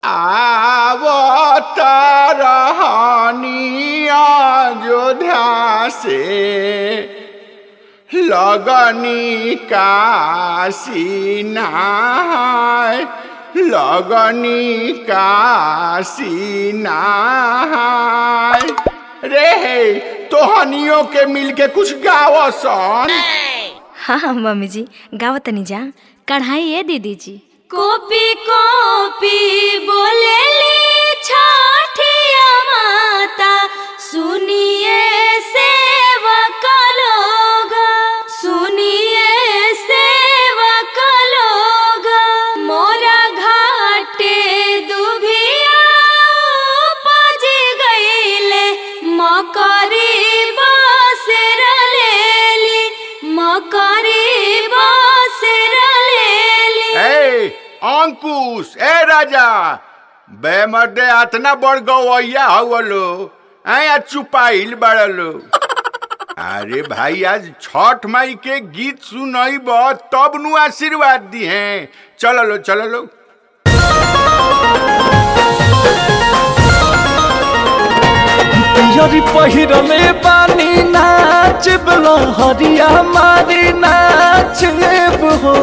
आवतारहनी अयोध्या से लगनी काशी नहाय लगनी काशी नहाय रे तोहनियों के मिलके कुछ गावसन। हाँ मम्मी जी गावतनी जा कढ़ाई है दीदी जी। कॉपी कॉपी बोलेली छठिया माता सुनिए सेवक लोग सुनिए सेवक लोग मोरा घाटे दुभिया उपज गईले मकरी बसेर लेली मकरी बसेर लेली। अंकुश ए राजा बेमर्दे अतना बड़ गवैया हवलो आ चुपाइल बड़लो। अरे भाई आज छठ माई के गीत सुनब तब नु आशीर्वाद दी हैं। चलो लो चलो लो। पियरी पहिरले पानी नाचब लहरिया मारी नाचब हो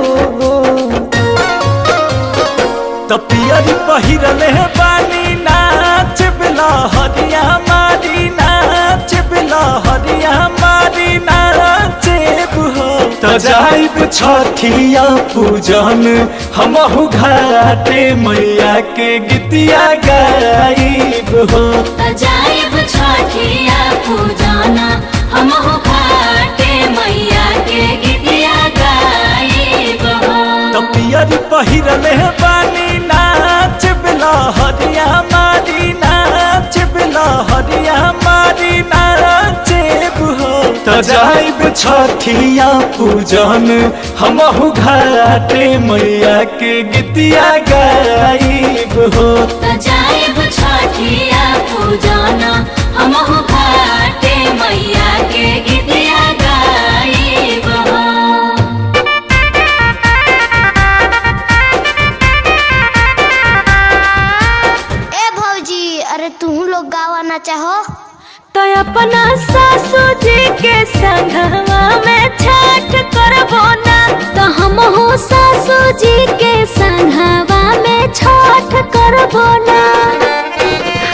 त पियरी पहिरले पानी नाचब लहरिया मारी नाचब लहरिया मारी नाचब हो त जाइब छठिया पूजन हमहु घाटे मैया के गीतिया गाइब हो त जाइब छठिया पूजना हमहु घाटे मैया के गीतिया गाइब हो। त पियरी पहिरले पानी नाचब लहरिया मारी नाचब लहरिया मारी नाचब हो त जाइब छठिया पूजन हमहु घाटे मैया के गीतिया गाइब हो त जाइब छठिया पूजना हमहु घाटे मैया के गीतिया गाइब हो। अरे तुम लोग गावाना चाहो तो अपना सासू जी के संगवा में छठ करबो ना तो हमहु सासू जी के संगवा में छठ करबो ना।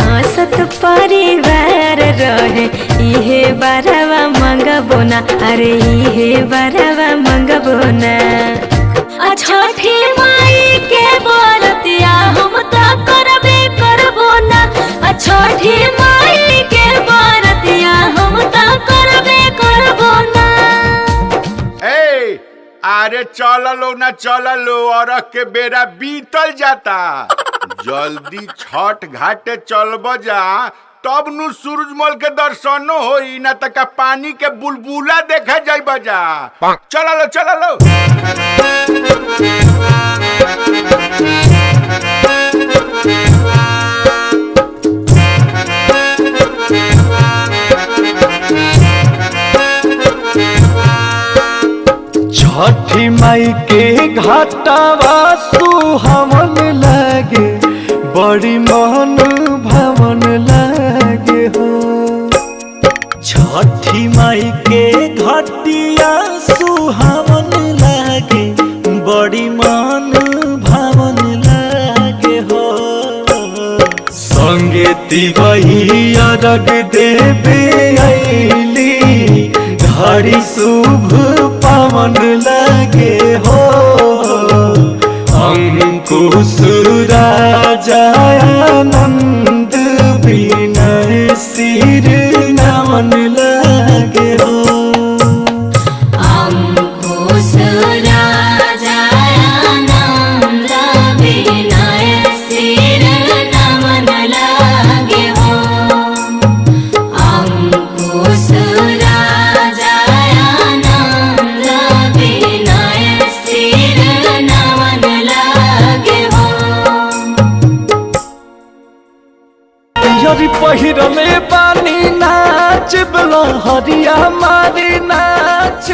हंसत परिवार रहे इहे बरवा मंगबो ना अरे इहे बरवा मंगबो ना। छठी माई के बरतिया हम तो करबे करबो ना छठी माई के बरतिया हम तो करबे करबो ना। अरे चलो ना चलो और के बेरा बीतल जाता। जल्दी छठ घाटे चलब जा तब नु सूरजमल के दर्शन होई ना तक पानी के बुलबुला देखा जाइब जा। चलो चलो छठी माई के घाटावा सुहावन लागे बड़ी मन भावन लागे हो। छठी माई के घाटिया सुहावन लागे बड़ी मन भावन लागे हो। संगे तिवही अरग देवे अइली घड़ी शुभ पावन लागे हो। अंकुश राजा आनंद विनय सिर नमन लागे हो। अंकुश राजा आनंद विनय सिर नमन लागे हो। अंकुश राजा आनंद विनय सिर नमन लागे हो। पियरी पहिरले पानी नाचब लहरिया मारी नाच